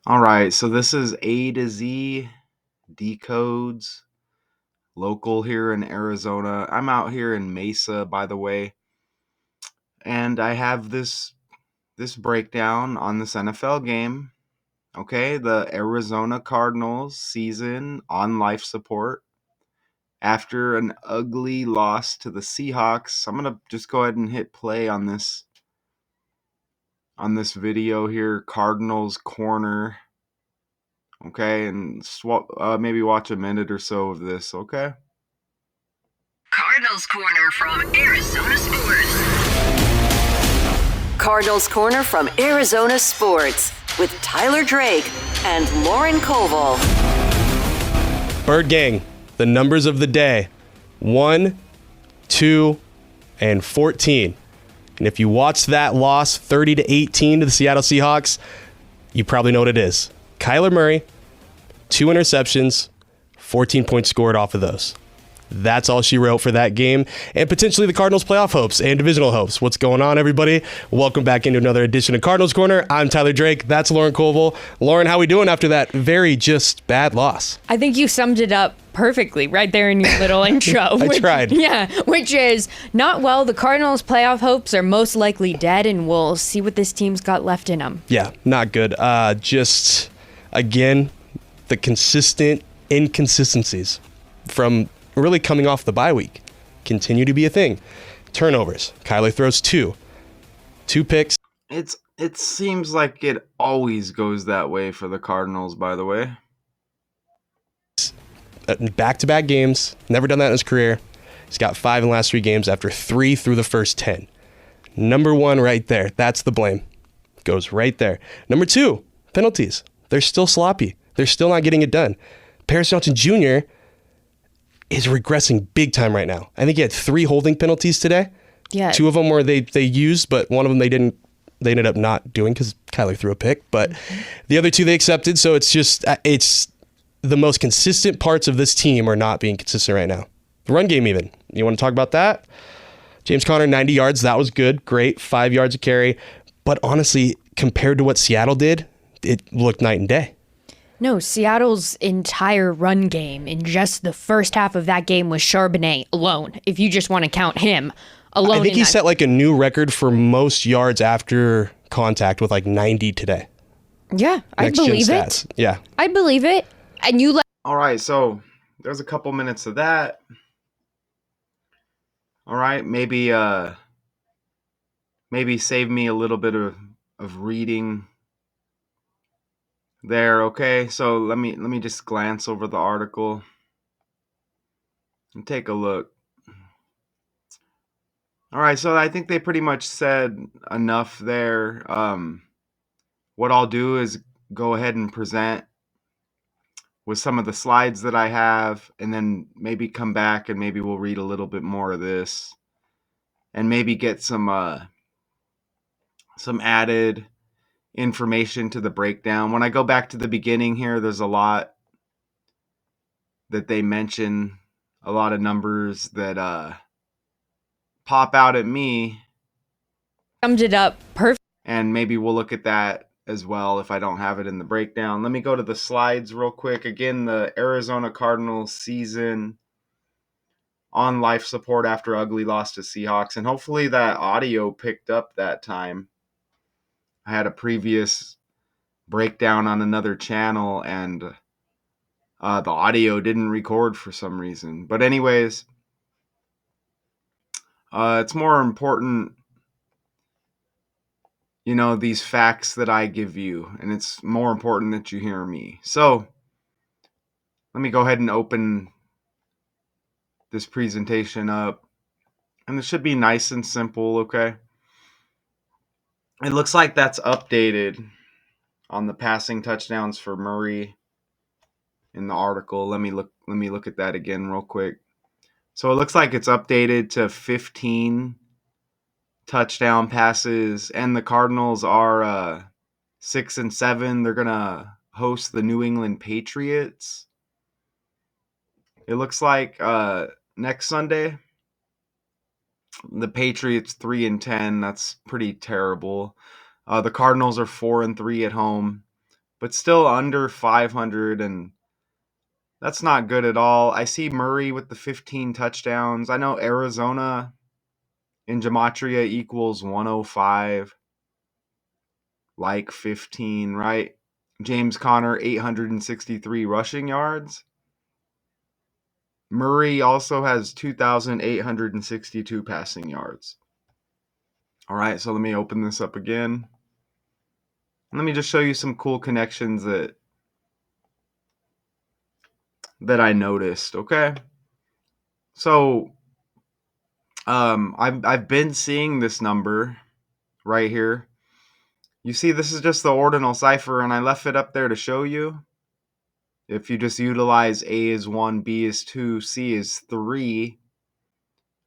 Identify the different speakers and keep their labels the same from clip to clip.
Speaker 1: All right, so this is A to Z decodes local here in Arizona. I'm out here in Mesa, by the way, and I have this breakdown on this NFL game. Okay, the Arizona Cardinals season on life support after an ugly loss to the Seahawks. I'm gonna just go ahead and hit play on this video here, Cardinals corner. Okay, and maybe watch a minute or so of this. Okay.
Speaker 2: Cardinals Corner from Arizona Sports.
Speaker 3: Cardinals Corner from Arizona Sports with Tyler Drake and Lauren Koval.
Speaker 4: Bird Gang, the numbers of the day: 1, 2, and 14. And if you watched that loss 30-18 to the Seattle Seahawks, you probably know what it is. Kyler Murray, 2 interceptions, 14 points scored off of those. That's all she wrote for that game, and potentially the Cardinals' playoff hopes and divisional hopes. What's going on, everybody? Welcome back into another edition of Cardinals Corner. I'm Tyler Drake. That's Lauren Koval. Lauren, how we doing after that very just bad loss?
Speaker 5: I think you summed it up perfectly right there in your little intro.
Speaker 4: I tried.
Speaker 5: Yeah, which is not well. The Cardinals' playoff hopes are most likely dead, and we'll see what this team's got left in them.
Speaker 4: Yeah, not good. Just, again, the consistent inconsistencies from really coming off the bye week continue to be a thing. Turnovers. Kyler throws two picks.
Speaker 1: It seems like it always goes that way for the Cardinals, by the way.
Speaker 4: Back-to-back games. Never done that in his career. He's got 5 in the last 3 games after 3 through the first 10. Number 1 right there. That's the blame. Goes right there. Number 2, penalties. They're still sloppy. They're still not getting it done. Paris Johnson Jr. is regressing big time right now. I think he had 3 holding penalties today.
Speaker 5: Yeah.
Speaker 4: 2 of them were they used, but one of them they ended up not doing because Kyler threw a pick. But the other 2 they accepted. So it's the most consistent parts of this team are not being consistent right now. The run game even. You want to talk about that? James Conner, 90 yards. That was good. Great. 5 yards a carry. But honestly, compared to what Seattle did, it looked night and day.
Speaker 5: No, Seattle's entire run game in just the first half of that game was Charbonnet alone, if you just want to count him alone.
Speaker 4: I think he set like a new record for most yards after contact with like 90 today.
Speaker 5: Yeah, I believe it.
Speaker 4: Yeah.
Speaker 5: I believe it. And you
Speaker 1: All right, so there's a couple minutes of that. All right, maybe save me a little bit of reading there. Okay, so let me just glance over the article and take a look. All right, so I think they pretty much said enough there. What I'll do is go ahead and present with some of the slides that I have, and then maybe come back and maybe we'll read a little bit more of this and maybe get some added information to the breakdown. When I go back to the beginning here, there's a lot that they mention, a lot of numbers that pop out at me.
Speaker 5: summed it up perfect.
Speaker 1: And maybe we'll look at that as well if I don't have it in the breakdown. Let me go to the slides real quick. Again, the Arizona Cardinals season on life support after ugly loss to Seahawks. And hopefully that audio picked up that time. I had a previous breakdown on another channel and the audio didn't record for some reason. But anyways, it's more important, these facts that I give you, and it's more important that you hear me. So let me go ahead and open this presentation up, and it should be nice and simple. Okay. It looks like that's updated on the passing touchdowns for Murray in the article. Let me look at that again real quick. So it looks like it's updated to 15 touchdown passes, and the Cardinals are 6-7. They're gonna host the New England Patriots. It looks like next Sunday. The Patriots 3-10. That's pretty terrible. The Cardinals are 4-3 at home. but still under 500, and that's not good at all. I see Murray with the 15 touchdowns. I know Arizona in Gematria equals 105, like 15, right? James Conner, 863 rushing yards. Murray also has 2,862 passing yards. All right, so let me open this up again. Let me just show you some cool connections that I noticed, okay? So, I've been seeing this number right here. You see, this is just the ordinal cipher, and I left it up there to show you. If you just utilize A is 1, B is 2, C is 3,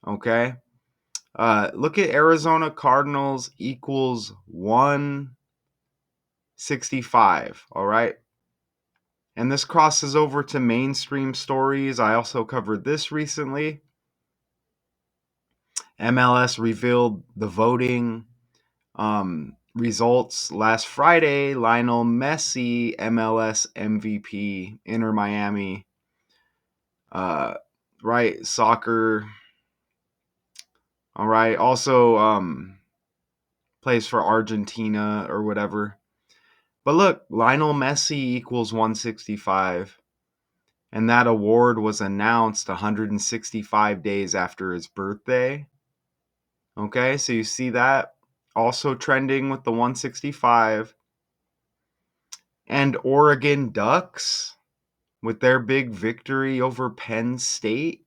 Speaker 1: okay? Look at Arizona Cardinals equals 165, all right? And this crosses over to mainstream stories. I also covered this recently. MLS revealed the voting results last Friday. Lionel Messi, MLS MVP, Inter Miami, right? Soccer, all right. Also, plays for Argentina or whatever. But look, Lionel Messi equals 165. And that award was announced 165 days after his birthday. Okay, so you see that also trending with the 165. And Oregon Ducks with their big victory over Penn State.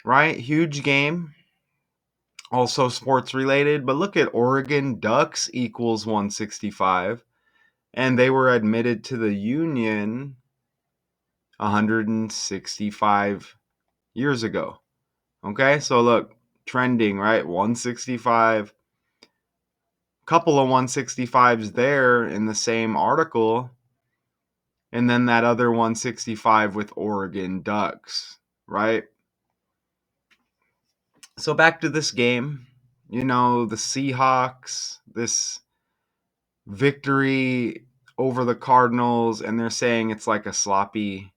Speaker 1: Right? Huge game. Also sports related. But look at Oregon Ducks equals 165. And they were admitted to the Union 165 years ago. Okay, so look, trending, right? 165. Couple of 165s there in the same article. And then that other 165 with Oregon Ducks, right? So back to this game. You know, the Seahawks, this victory over the Cardinals, and they're saying it's like a sloppy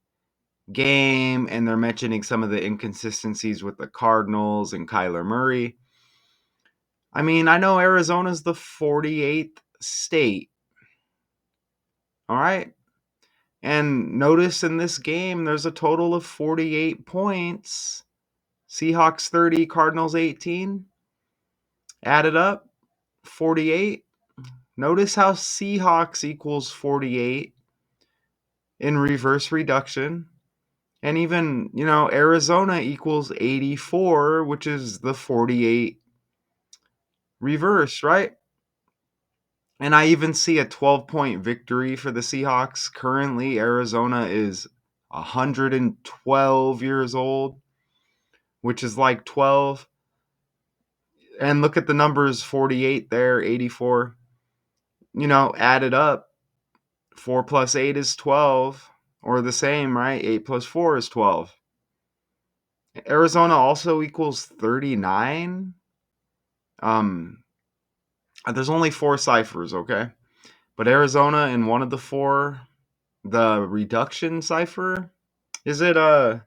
Speaker 1: game, and they're mentioning some of the inconsistencies with the Cardinals and Kyler Murray. I mean, I know Arizona's the 48th state. All right. And notice in this game, there's a total of 48 points. Seahawks 30, Cardinals 18. Added up, 48. Notice how Seahawks equals 48 in reverse reduction. And even, Arizona equals 84, which is the 48 reverse, right? And I even see a 12-point victory for the Seahawks. Currently, Arizona is 112 years old, which is like 12. And look at the numbers, 48 there, 84. Added up, 4 plus 8 is 12, or the same, right? 8 plus 4 is 12. Arizona also equals 39. There's only 4 ciphers, okay? But Arizona in one of the 4, the reduction cipher, is it I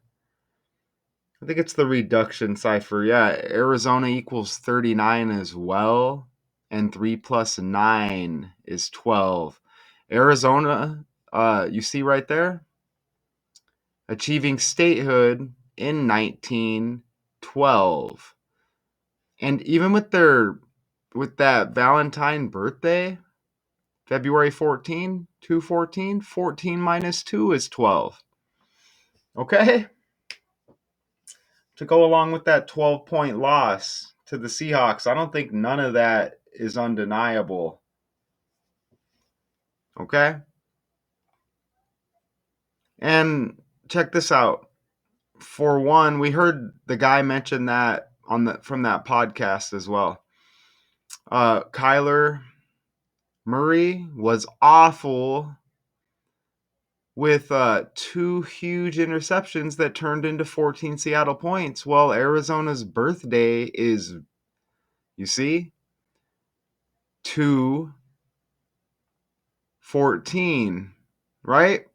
Speaker 1: think it's the reduction cipher. Yeah, Arizona equals 39 as well, and 3 plus 9 is 12. Arizona, you see right there, achieving statehood in 1912. And even with that Valentine birthday, February 14, 214, 14 minus 2 is 12. Okay? To go along with that 12-point loss to the Seahawks, I don't think none of that is undeniable. Okay? And check this out. For one, we heard the guy mention that from that podcast as well. Kyler Murray was awful with 2 huge interceptions that turned into 14 Seattle points. Well, Arizona's birthday is, you see, 2 14, right?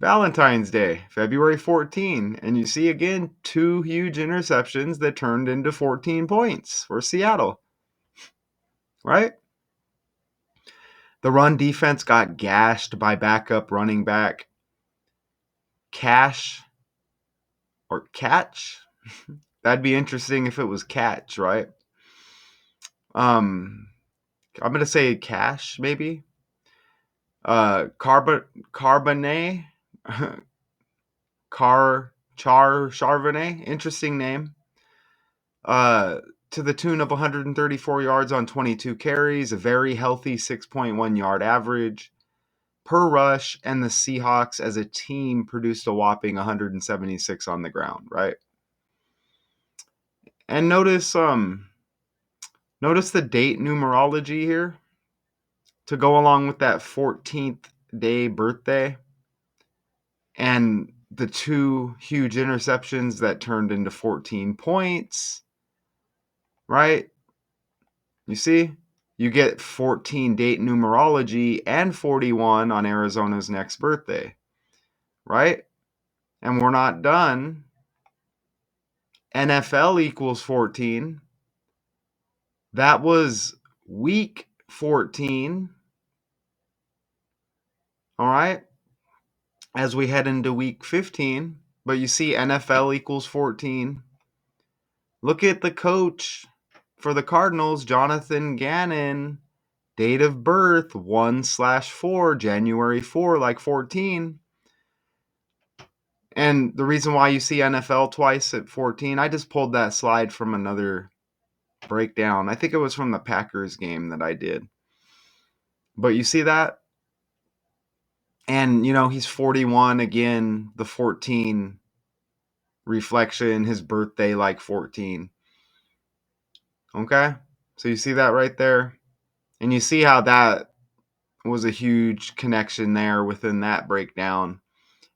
Speaker 1: Valentine's Day, February 14. And you see again 2 huge interceptions that turned into 14 points for Seattle, right? The run defense got gashed by backup running back Cash or Catch. That'd be interesting if it was Catch, right? I'm gonna say Cash, maybe. Carbonet, Charbonnet, interesting name. To the tune of 134 yards on 22 carries, a very healthy 6.1 yard average per rush, and the Seahawks as a team produced a whopping 176 on the ground, right? And notice the date numerology here to go along with that 14th day birthday and the 2 huge interceptions that turned into 14 points, right? You see? You get 14 date numerology and 41 on Arizona's next birthday, right? And we're not done. NFL equals 14. That was week 14. All right? As we head into week 15. But you see NFL equals 14. Look at the coach for the Cardinals, Jonathan Gannon. Date of birth 1/4, January 4, like 14. And the reason why you see NFL twice at 14, I just pulled that slide from another breakdown. I think it was from the Packers game that I did. But you see that? And, he's 41 again, the 14 reflection, his birthday like 14. Okay? So you see that right there? And you see how that was a huge connection there within that breakdown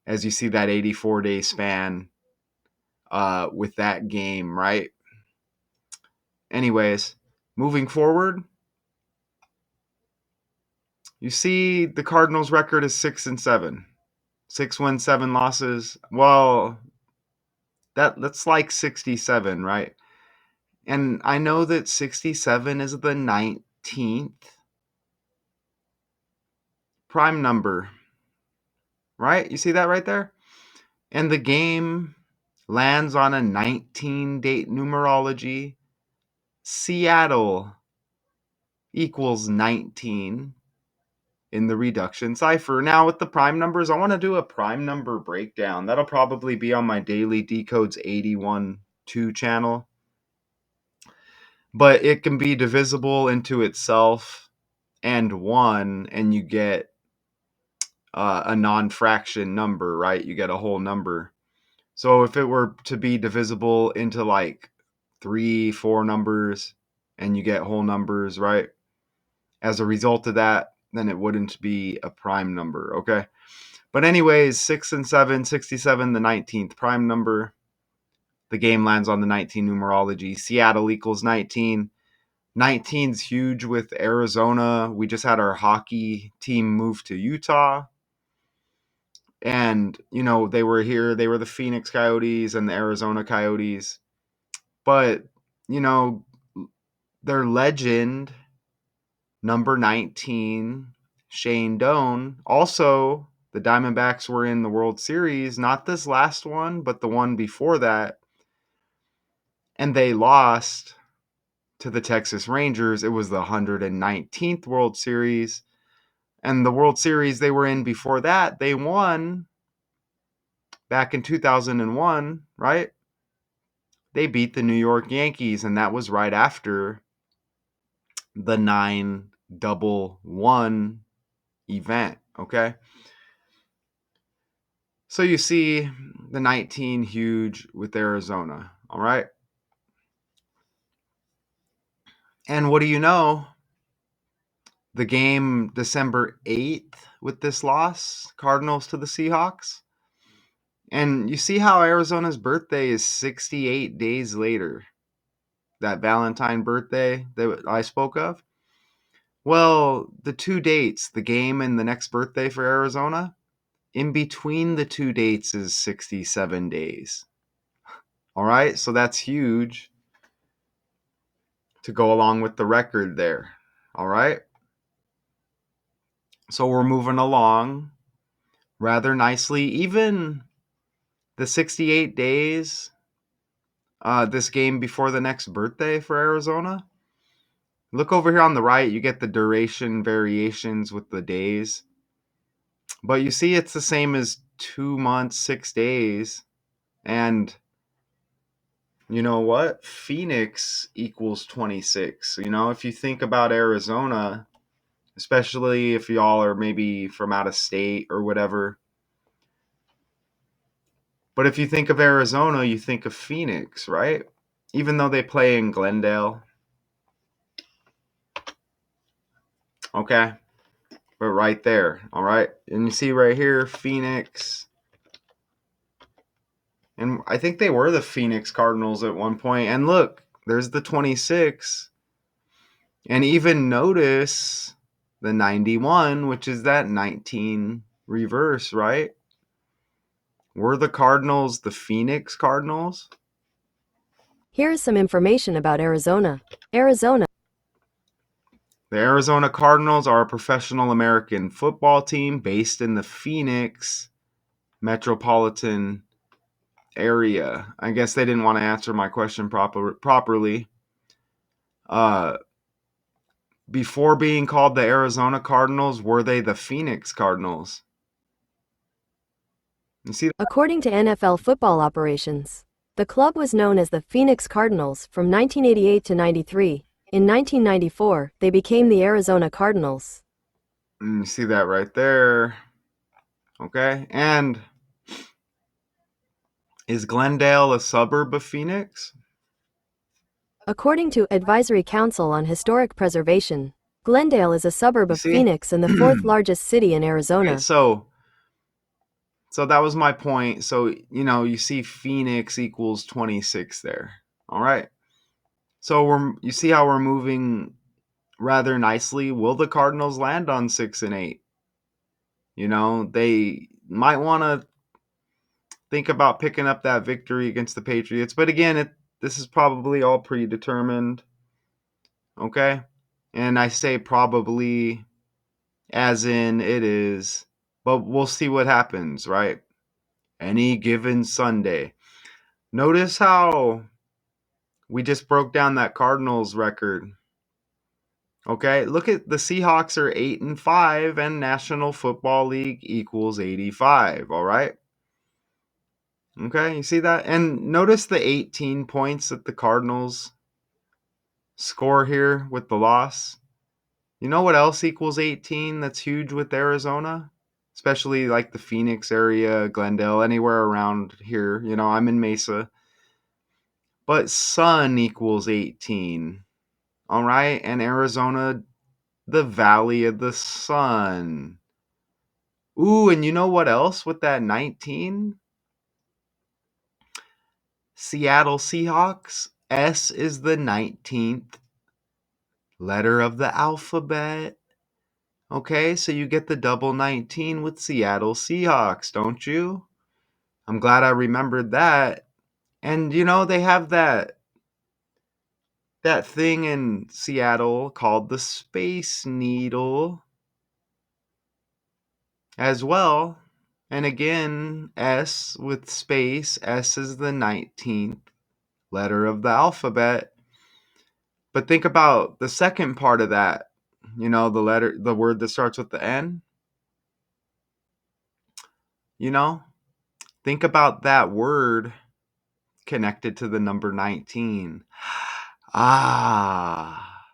Speaker 1: as you see that 84-day span with that game, right? Anyways, moving forward, you see the Cardinals' record is 6-7. 6 wins, 7 losses. Well, that's like 67, right? And I know that 67 is the 19th prime number, right? You see that right there? And the game lands on a 19 date numerology. Seattle equals 19 in the reduction cipher. Now with the prime numbers, I want to do a prime number breakdown. That'll probably be on my daily Decodes 81-2 channel. But it can be divisible into itself and 1, and you get a non-fraction number, right? You get a whole number. So if it were to be divisible into like 3, 4 numbers, and you get whole numbers, right? As a result of that, then it wouldn't be a prime number, okay? But anyways, 6-7, 67, the 19th prime number. The game lands on the 19 numerology. Seattle equals 19. 19's huge with Arizona. We just had our hockey team move to Utah. And, they were here. They were the Phoenix Coyotes and the Arizona Coyotes. But, their legend, number 19, Shane Doan. Also, the Diamondbacks were in the World Series, not this last one, but the one before that. And they lost to the Texas Rangers. It was the 119th World Series. And the World Series they were in before that, they won back in 2001, right? They beat the New York Yankees, and that was right after the 9-1 event, okay? So you see the 19 huge with Arizona, all right? And what do you know? The game December 8th with this loss, Cardinals to the Seahawks. And you see how Arizona's birthday is 68 days later. That Valentine birthday that I spoke of. Well, the two dates, the game and the next birthday for Arizona, in between the two dates is 67 days. All right, so that's huge to go along with the record there. All right, so we're moving along rather nicely. Even the 68 days, this game before the next birthday for Arizona. Look over here on the right, you get the duration variations with the days. But you see, it's the same as 2 months, 6 days. And you know what? Phoenix equals 26. If you think about Arizona, especially if y'all are maybe from out of state or whatever. But if you think of Arizona, you think of Phoenix, right? Even though they play in Glendale. Okay. But right there, all right? And you see right here, Phoenix. And I think they were the Phoenix Cardinals at one point. And look, there's the 26. And even notice the 91, which is that 19 reverse, right? Were the Cardinals the Phoenix Cardinals?
Speaker 6: Here is some information about Arizona. Arizona.
Speaker 1: The Arizona Cardinals are a professional American football team based in the Phoenix metropolitan area. I guess they didn't want to answer my question properly. Before being called the Arizona Cardinals, were they the Phoenix Cardinals? You see,
Speaker 6: According to NFL Football Operations, the club was known as the Phoenix Cardinals from 1988 to 93. In 1994, they became the Arizona Cardinals.
Speaker 1: you see that right there. Okay, and is Glendale a suburb of Phoenix?
Speaker 6: According to Advisory Council on Historic Preservation, Glendale is a suburb
Speaker 1: You
Speaker 6: of
Speaker 1: see?
Speaker 6: Phoenix and the fourth largest city in Arizona.
Speaker 1: Right, so that was my point. So, you see Phoenix equals 26 there. All right. So you see how we're moving rather nicely. Will the Cardinals land on 6 and 8? They might want to think about picking up that victory against the Patriots. But again, this is probably all predetermined. Okay? And I say probably as in it is, but we'll see what happens, right? Any given Sunday. Notice how we just broke down that Cardinals record. Okay, look at the Seahawks are 8-5 and National Football League equals 85, all right? Okay, you see that? And notice the 18 points that the Cardinals score here with the loss. You know what else equals 18 that's huge with Arizona? Especially like the Phoenix area, Glendale, anywhere around here. I'm in Mesa. But sun equals 18. All right? And Arizona, the Valley of the Sun. Ooh, and you know what else with that 19? Seattle Seahawks. S is the 19th letter of the alphabet. Okay, so you get the double 19 with Seattle Seahawks, don't you? I'm glad I remembered that. And they have that thing in Seattle called the Space Needle as well. And again, S with space. S is the 19th letter of the alphabet. But think about the second part of that. The word that starts with the N. Think about that word connected to the number 19. Ah,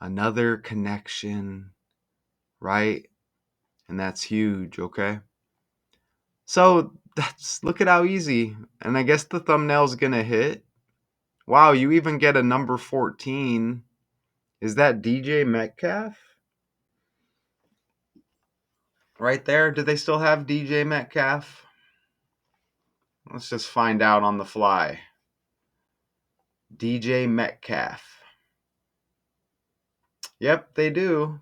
Speaker 1: another connection, right? And that's huge, okay? So look at how easy. And I guess the thumbnail's gonna hit. Wow, you even get a number 14. Is that DJ Metcalf? Right there. Do they still have DJ Metcalf? Let's just find out on the fly. DJ Metcalf. Yep, they do.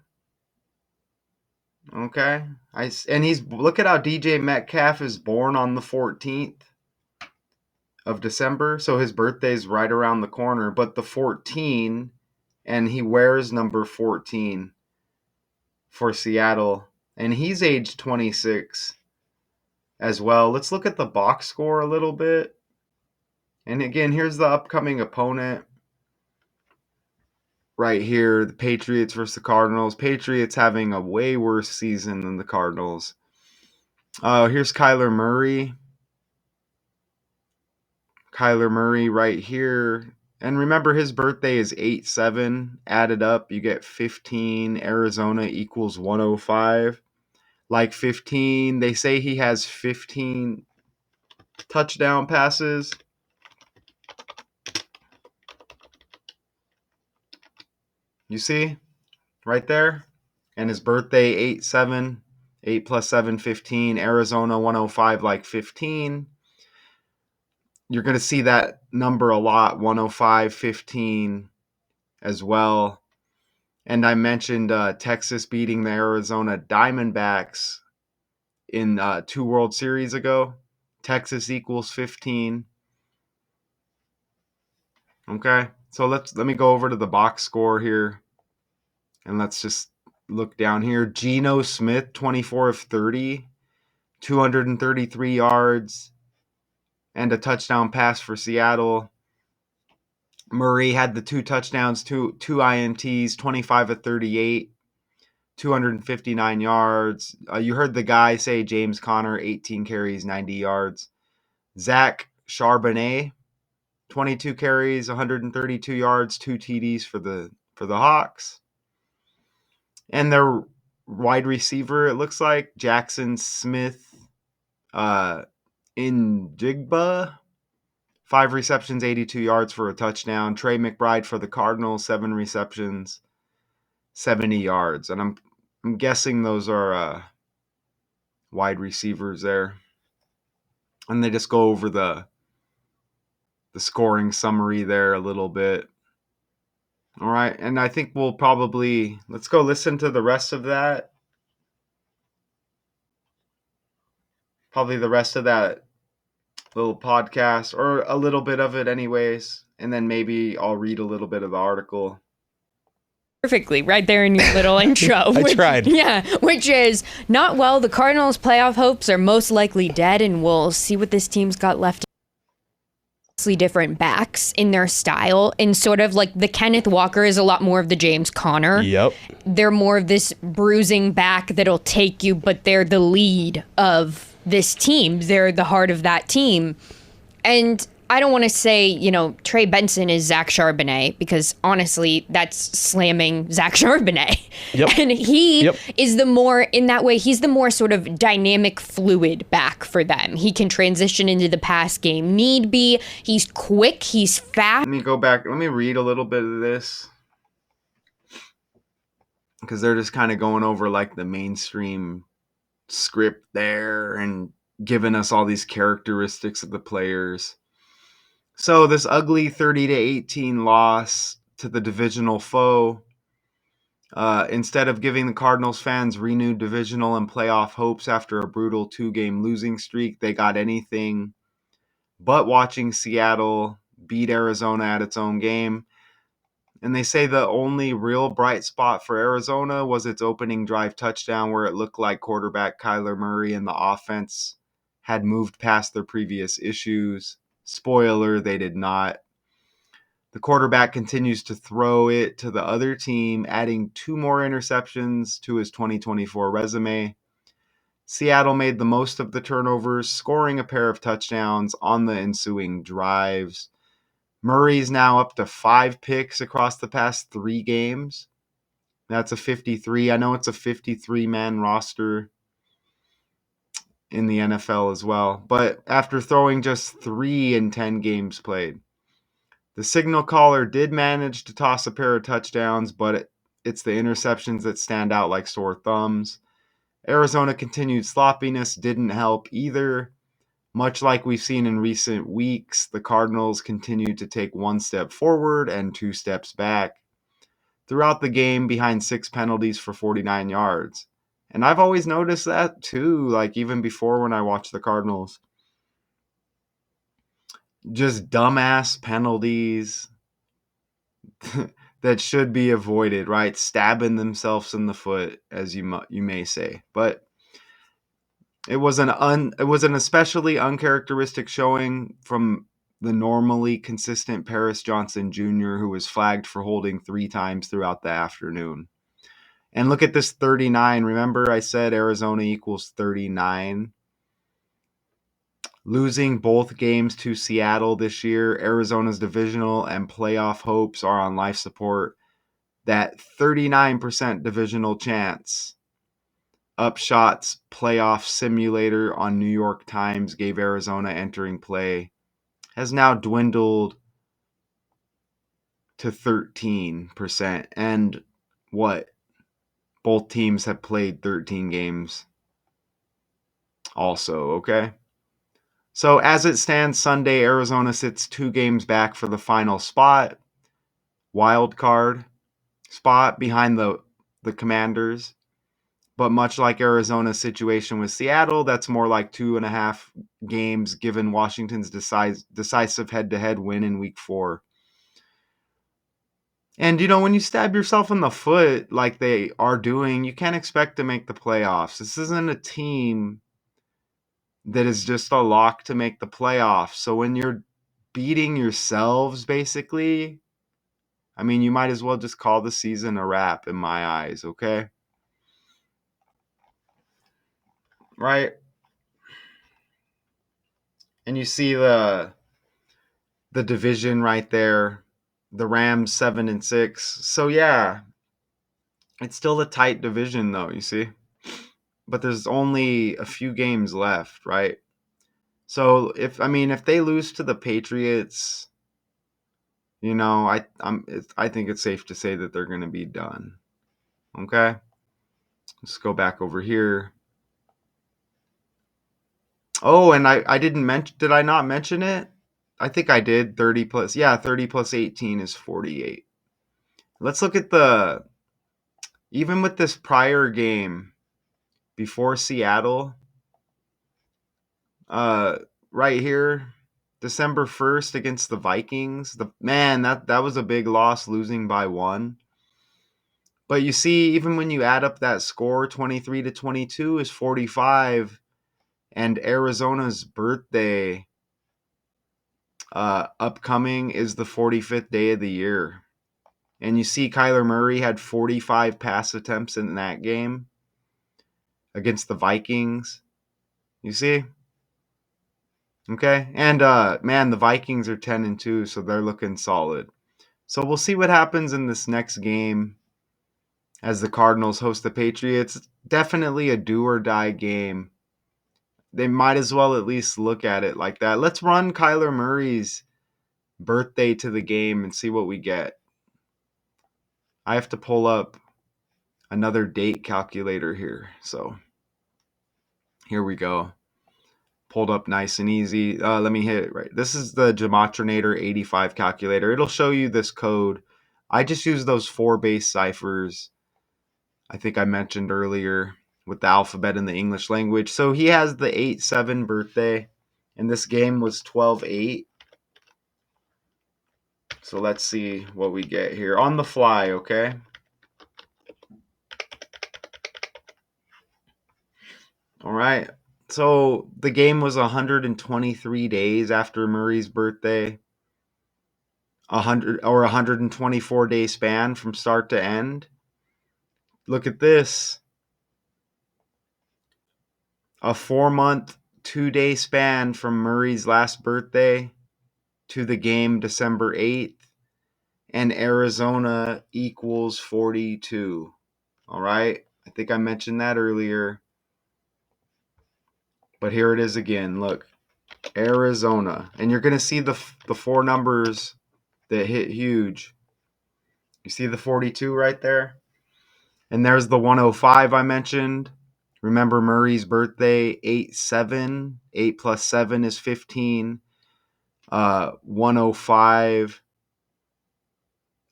Speaker 1: Okay. And he's look at how DJ Metcalf is born on the 14th of December, so his birthday's right around the corner, but the 14 and he wears number 14 for Seattle and he's age 26 as well. Let's look at the box score a little bit. And again, here's the upcoming opponent. Right here, the Patriots versus the Cardinals. Patriots having a way worse season than the Cardinals. Here's Kyler Murray. Kyler Murray right here. And remember, his birthday is 8/7. Added up, you get 15. Arizona equals 105. Like 15. They say he has 15 touchdown passes. You see? Right there. And his birthday, 8/7. 8 plus 7, 15. Arizona 105, like 15. You're going to see that number a lot, 105, 15 as well. And I mentioned Texas beating the Arizona Diamondbacks in 2 World Series ago. Texas equals 15. Okay, so let me go over to the box score here. And let's just look down here. Geno Smith, 24 of 30, 233 yards, and a touchdown pass for Seattle. Murray had the 2 touchdowns, two INTs, 25 of 38, 259 yards. You heard the guy say James Conner, 18 carries, 90 yards. Zach Charbonnet, 22 carries, 132 yards, 2 TDs for the Hawks. And their wide receiver, it looks like, Jackson Smith in Jigba, 5 receptions, 82 yards for a touchdown. Trey McBride for the Cardinals, 7 receptions, 70 yards. And I'm guessing those are wide receivers there. And they just go over the scoring summary there a little bit. All right, and I think we'll probably let's go listen to the rest of that. Probably the rest of that little podcast, or a little bit of it anyways, and then maybe I'll read a little bit of the article.
Speaker 5: Perfectly, right there in your little intro.
Speaker 4: I tried.
Speaker 5: Yeah, which is not well. The Cardinals' playoff hopes are most likely dead, and we'll see what this team's got left. Different backs in their style, and sort of like the Kenneth Walker is a lot more of the James Conner.
Speaker 4: Yep.
Speaker 5: They're more of this bruising back that'll take you, but they're the lead of this team. They're the heart of that team. And I don't want to say, Trey Benson is Zach Charbonnet, because honestly, that's slamming Zach Charbonnet.
Speaker 4: Yep.
Speaker 5: And he is the more, in that way, he's the more sort of dynamic, fluid back for them. He can transition into the pass game need be. He's quick. He's fast.
Speaker 1: Let me go back. Let me read a little bit of this, because they're just kind of going over like the mainstream script there and giving us all these characteristics of the players. So this ugly 30-18 loss to the divisional foe, instead of giving the Cardinals fans renewed divisional and playoff hopes after a brutal 2-game losing streak, they got anything but watching Seattle beat Arizona at its own game. And they say the only real bright spot for Arizona was its opening drive touchdown, where it looked like quarterback Kyler Murray and the offense had moved past their previous issues. Spoiler, they did not. The quarterback continues to throw it to the other team, adding 2 more interceptions to his 2024 resume. Seattle made the most of the turnovers, scoring a pair of touchdowns on the ensuing drives. Murray's now up to 5 picks across the past 3 games. That's a 53. I know it's a 53-man roster in the NFL as well, but after throwing just 3 in 10 games played. The signal caller did manage to toss a pair of touchdowns, but it's the interceptions that stand out like sore thumbs. Arizona continued sloppiness didn't help either. Much like we've seen in recent weeks, the Cardinals continued to take 1 step forward and 2 steps back. throughout the game behind 6 penalties for 49 yards. And I've always noticed that too, like even before when I watched the Cardinals. Just dumbass penalties that should be avoided, right? Stabbing themselves in the foot, as you may say. But it was an especially uncharacteristic showing from the normally consistent Paris Johnson Jr., who was flagged for holding 3 times throughout the afternoon. And look at this 39. Remember I said Arizona equals 39? Losing both games to Seattle this year, Arizona's divisional and playoff hopes are on life support. That 39% divisional chance Upshot's playoff simulator on New York Times gave Arizona entering play has now dwindled to 13%. And what? Both teams have played 13 games also, okay? So as it stands Sunday, Arizona sits 2 games back for the final spot, wild card spot behind the Commanders. But much like Arizona's situation with Seattle, that's more like 2.5 games given Washington's decisive head-to-head win in Week 4. And, when you stab yourself in the foot like they are doing, you can't expect to make the playoffs. This isn't a team that is just a lock to make the playoffs. So when you're beating yourselves, basically, you might as well just call the season a wrap in my eyes, okay? Right? And you see the division right there. The Rams 7-6. So yeah, it's still a tight division though, you see. But there's only a few games left, right? So if they lose to the Patriots, I think it's safe to say that they're going to be done. Okay? Let's go back over here. Oh, and I didn't mention, did I not mention it? I think I did. 30 plus 18 is 48. Let's look at even with this prior game before Seattle, uh, right here, December 1st against the Vikings. That was a big loss, losing by 1. But you see, even when you add up that score, 23-22 is 45, and Arizona's birthday upcoming is the 45th day of the year. And you see Kyler Murray had 45 pass attempts in that game against the Vikings. You see? Okay. And the Vikings are 10-2, so they're looking solid. So we'll see what happens in this next game as the Cardinals host the Patriots. Definitely a do or die game. They might as well at least look at it like that. Let's run Kyler Murray's birthday to the game and see what we get. I have to pull up another date calculator here. So here we go. Pulled up nice and easy. Let me hit it right. This is the Gematrinator 85 calculator. It'll show you this code. I just use those 4 base ciphers I think I mentioned earlier with the alphabet in the English language. So he has the 8-7 birthday, and this game was 12-8. So let's see what we get here on the fly, okay? All right. So the game was 123 days after Murray's birthday. 124-day span from start to end. Look at this. A 4-month, 2-day span from Murray's last birthday to the game December 8th. And Arizona equals 42. All right. I think I mentioned that earlier. But here it is again. Look, Arizona. And you're going to see the 4 numbers that hit huge. You see the 42 right there? And there's the 105 I mentioned. Remember Murray's birthday, 8-7. 8 plus 7 is 15. 105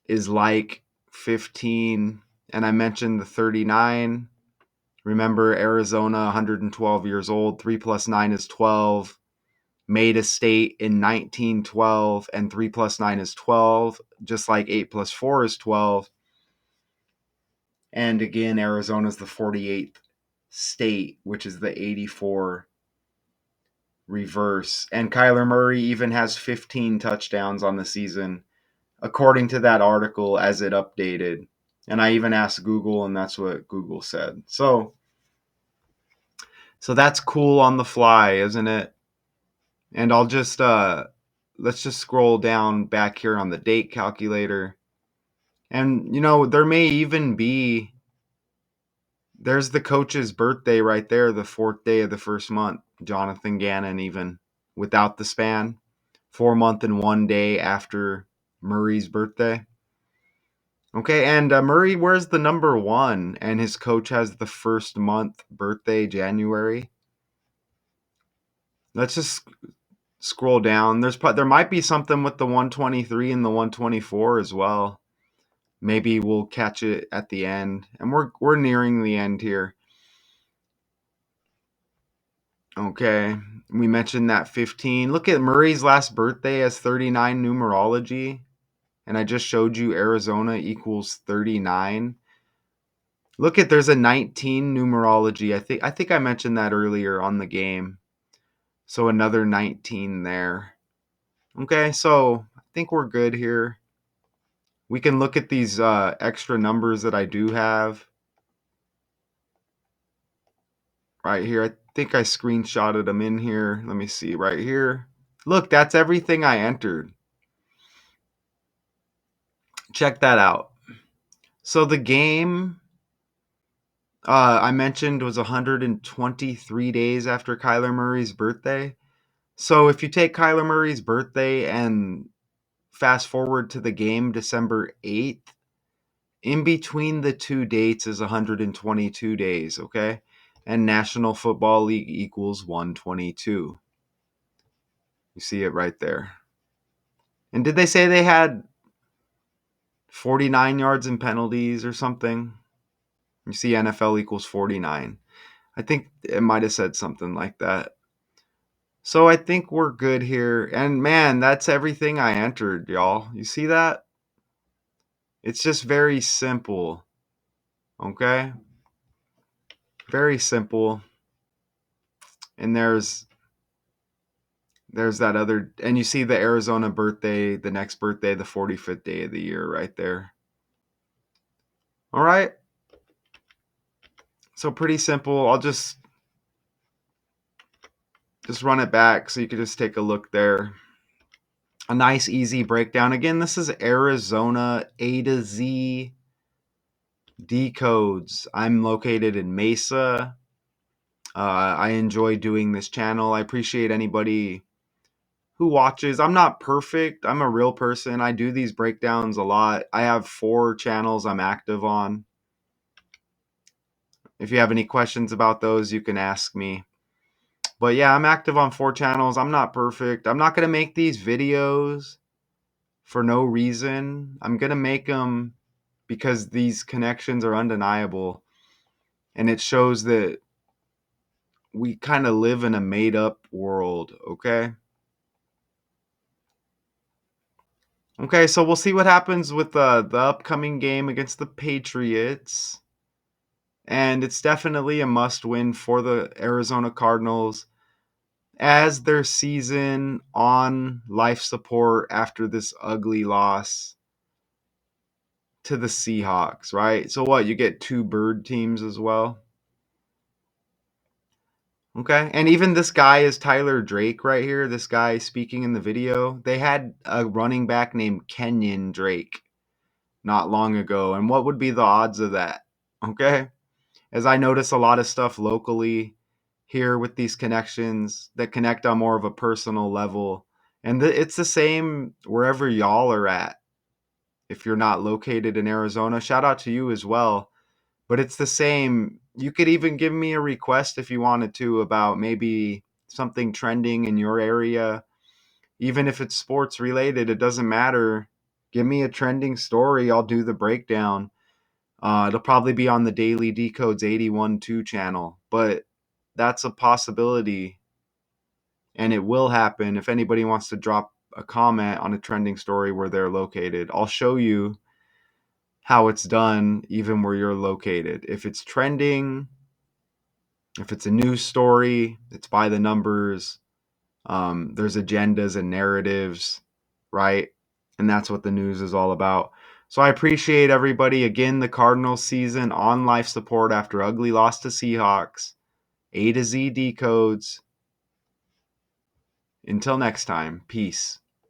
Speaker 1: is like 15, and I mentioned the 39. Remember, Arizona, 112 years old. 3 plus 9 is 12. Made a state in 1912, and 3 plus 9 is 12, just like 8 plus 4 is 12. And again, Arizona is the 48th state, which is the 84 reverse. And Kyler Murray even has 15 touchdowns on the season, according to that article as it updated. And I even asked Google, and that's what Google said. So that's cool on the fly, isn't it? And I'll just let's just scroll down back here on the date calculator. And there may even be, there's the coach's birthday right there, the 4th day of the first month. Jonathan Gannon, even without the span, 4 month and 1 day after Murray's birthday. Okay, and Murray wears the number 1, and his coach has the first month birthday, January. Let's just scroll down. There might be something with the 123 and the 124 as well. Maybe we'll catch it at the end, and we're nearing the end here. Okay, we mentioned that 15. Look at Murray's last birthday as 39 numerology, and I just showed you Arizona equals 39. Look at, there's a 19 numerology. I think I mentioned that earlier on the game. So another 19 there. Okay, so I think we're good here. We can look at these extra numbers that I do have right here. I think I screenshotted them in here. Let me see right here. Look, that's everything I entered. Check that out. So the game I mentioned was 123 days after Kyler Murray's birthday. So if you take Kyler Murray's birthday and fast forward to the game December 8th, in between the two dates is 122 days, okay? And National Football League equals 122. You see it right there. And did they say they had 49 yards in penalties or something? You see NFL equals 49. I think it might have said something like that. So I think we're good here. And man, that's everything I entered, y'all. You see that? It's just very simple. Okay? Very simple. And there's that other, and you see the Arizona birthday, the next birthday, the 45th day of the year right there. All right. So pretty simple. I'll just run it back so you can just take a look there. A nice easy breakdown. Again, this is Arizona A to Z decodes. I'm located in Mesa. I enjoy doing this channel. I appreciate anybody who watches. I'm not perfect. I'm a real person. I do these breakdowns a lot. I have 4 channels I'm active on. If you have any questions about those, you can ask me. But yeah, I'm active on 4 channels. I'm not perfect. I'm not going to make these videos for no reason. I'm going to make them because these connections are undeniable. And it shows that we kind of live in a made up world, okay? Okay, so we'll see what happens with the upcoming game against the Patriots. And it's definitely a must win for the Arizona Cardinals as their season on life support after this ugly loss to the Seahawks, right? So what, you get 2 bird teams as well? Okay. And even this guy is Tyler Drake right here, this guy speaking in the video. They had a running back named Kenyon Drake not long ago. And what would be the odds of that? Okay. As I notice a lot of stuff locally here with these connections that connect on more of a personal level. And it's the same wherever y'all are at. If you're not located in Arizona, shout out to you as well. But it's the same. You could even give me a request if you wanted to about maybe something trending in your area. Even if it's sports related, it doesn't matter. Give me a trending story. I'll do the breakdown. It'll probably be on the Daily Decodes 81.2 channel, but that's a possibility, and it will happen. If anybody wants to drop a comment on a trending story where they're located, I'll show you how it's done even where you're located. If it's trending, if it's a news story, it's by the numbers. There's agendas and narratives, right? And that's what the news is all about. So I appreciate everybody. Again, the Cardinals season on life support after ugly loss to Seahawks. A to Z decodes. Until next time, peace.